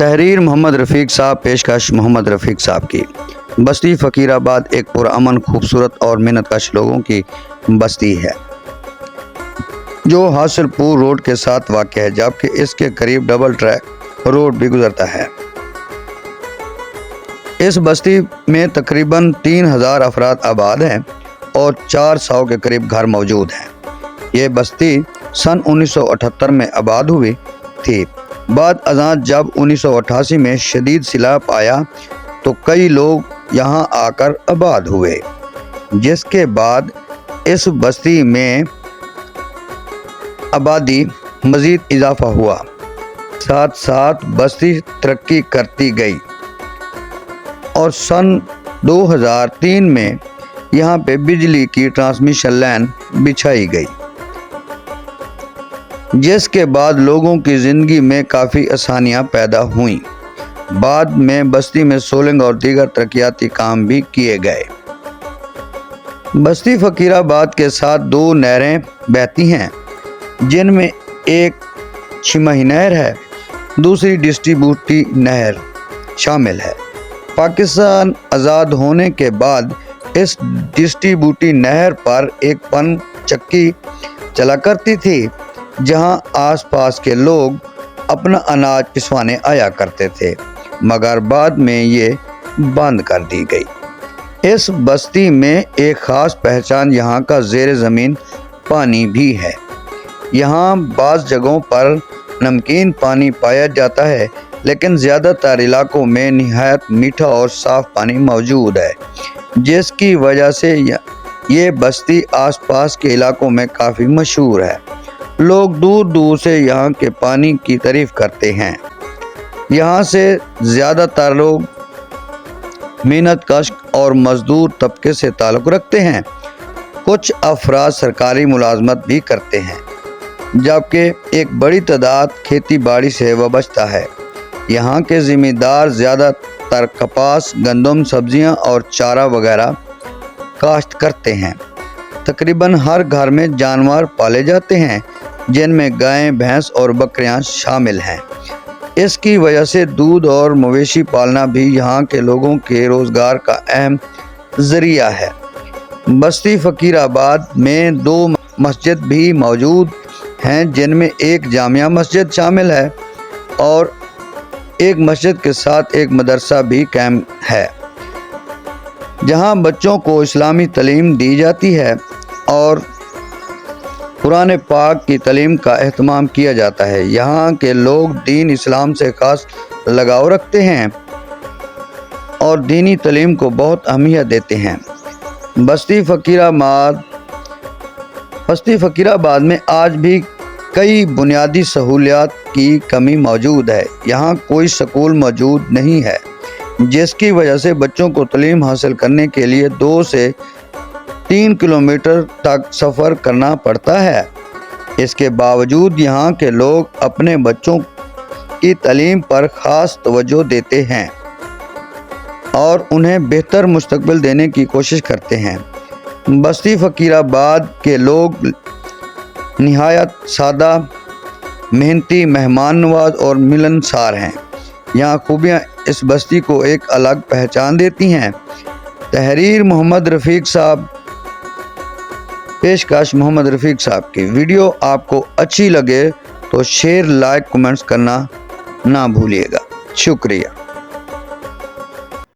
تحریر محمد رفیق صاحب، پیشکش محمد رفیق صاحب کی۔ بستی فقیر آباد ایک پرامن، خوبصورت اور محنت کش لوگوں کی بستی ہے جو حاصل پور روڈ کے ساتھ واقع ہے، جبکہ اس کے قریب ڈبل ٹریک روڈ بھی گزرتا ہے۔ اس بستی میں تقریباً 3000 افراد آباد ہیں اور 400 کے قریب گھر موجود ہیں۔ یہ بستی سن 1978 میں آباد ہوئی تھی۔ بعد ازاں جب 1988 میں شدید سیلاب آیا تو کئی لوگ یہاں آ کر آباد ہوئے، جس کے بعد اس بستی میں آبادی مزید اضافہ ہوا، ساتھ ساتھ بستی ترقی کرتی گئی اور سن 2003 میں یہاں پہ بجلی کی ٹرانسمیشن لائن بچھائی گئی، جس کے بعد لوگوں کی زندگی میں کافی آسانیاں پیدا ہوئیں۔ بعد میں بستی میں سولنگ اور دیگر ترقیاتی کام بھی کیے گئے۔ بستی فقیر آباد کے ساتھ 2 نہریں بہتی ہیں، جن میں ایک چھمہی نہر ہے، دوسری ڈسٹریبیوٹی نہر شامل ہے۔ پاکستان آزاد ہونے کے بعد اس ڈسٹریبیوٹی نہر پر ایک پن چکی چلا کرتی تھی، جہاں آس پاس کے لوگ اپنا اناج پسوانے آیا کرتے تھے، مگر بعد میں یہ بند کر دی گئی۔ اس بستی میں ایک خاص پہچان یہاں کا زیر زمین پانی بھی ہے۔ یہاں بعض جگہوں پر نمکین پانی پایا جاتا ہے، لیکن زیادہ تر علاقوں میں نہایت میٹھا اور صاف پانی موجود ہے، جس کی وجہ سے یہ بستی آس پاس کے علاقوں میں کافی مشہور ہے۔ لوگ دور دور سے یہاں کے پانی کی تعریف کرتے ہیں۔ یہاں سے زیادہ تر لوگ محنت کش اور مزدور طبقے سے تعلق رکھتے ہیں۔ کچھ افراد سرکاری ملازمت بھی کرتے ہیں، جبکہ ایک بڑی تعداد کھیتی باڑی سے وابستہ ہے۔ یہاں کے زمیندار زیادہ تر کپاس، گندم، سبزیاں اور چارہ وغیرہ کاشت کرتے ہیں۔ تقریباً ہر گھر میں جانور پالے جاتے ہیں، جن میں گائیں، بھینس اور بکریاں شامل ہیں۔ اس کی وجہ سے دودھ اور مویشی پالنا بھی یہاں کے لوگوں کے روزگار کا اہم ذریعہ ہے۔ بستی فقیر آباد میں 2 مسجد بھی موجود ہیں، جن میں ایک جامعہ مسجد شامل ہے اور ایک مسجد کے ساتھ ایک مدرسہ بھی قائم ہے، جہاں بچوں کو اسلامی تعلیم دی جاتی ہے اور قرآن پاک کی تعلیم کا اہتمام کیا جاتا ہے۔ یہاں کے لوگ دین اسلام سے خاص لگاؤ رکھتے ہیں اور دینی تعلیم کو بہت اہمیت دیتے ہیں۔ بستی فقیر آباد میں آج بھی کئی بنیادی سہولیات کی کمی موجود ہے۔ یہاں کوئی سکول موجود نہیں ہے، جس کی وجہ سے بچوں کو تعلیم حاصل کرنے کے لیے 2 سے 3 کلومیٹر تک سفر کرنا پڑتا ہے۔ اس کے باوجود یہاں کے لوگ اپنے بچوں کی تعلیم پر خاص توجہ دیتے ہیں اور انہیں بہتر مستقبل دینے کی کوشش کرتے ہیں۔ بستی فقیر آباد کے لوگ نہایت سادہ، محنتی، مہمان نواز اور ملنسار ہیں۔ یہاں خوبیاں اس بستی کو ایک الگ پہچان دیتی ہیں۔ تحریر محمد رفیق صاحب، پیشکش محمد رفیق صاحب کی۔ ویڈیو آپ کو اچھی لگے تو شیئر، لائک، کمنٹس کرنا نہ بھولیے گا۔ شکریہ۔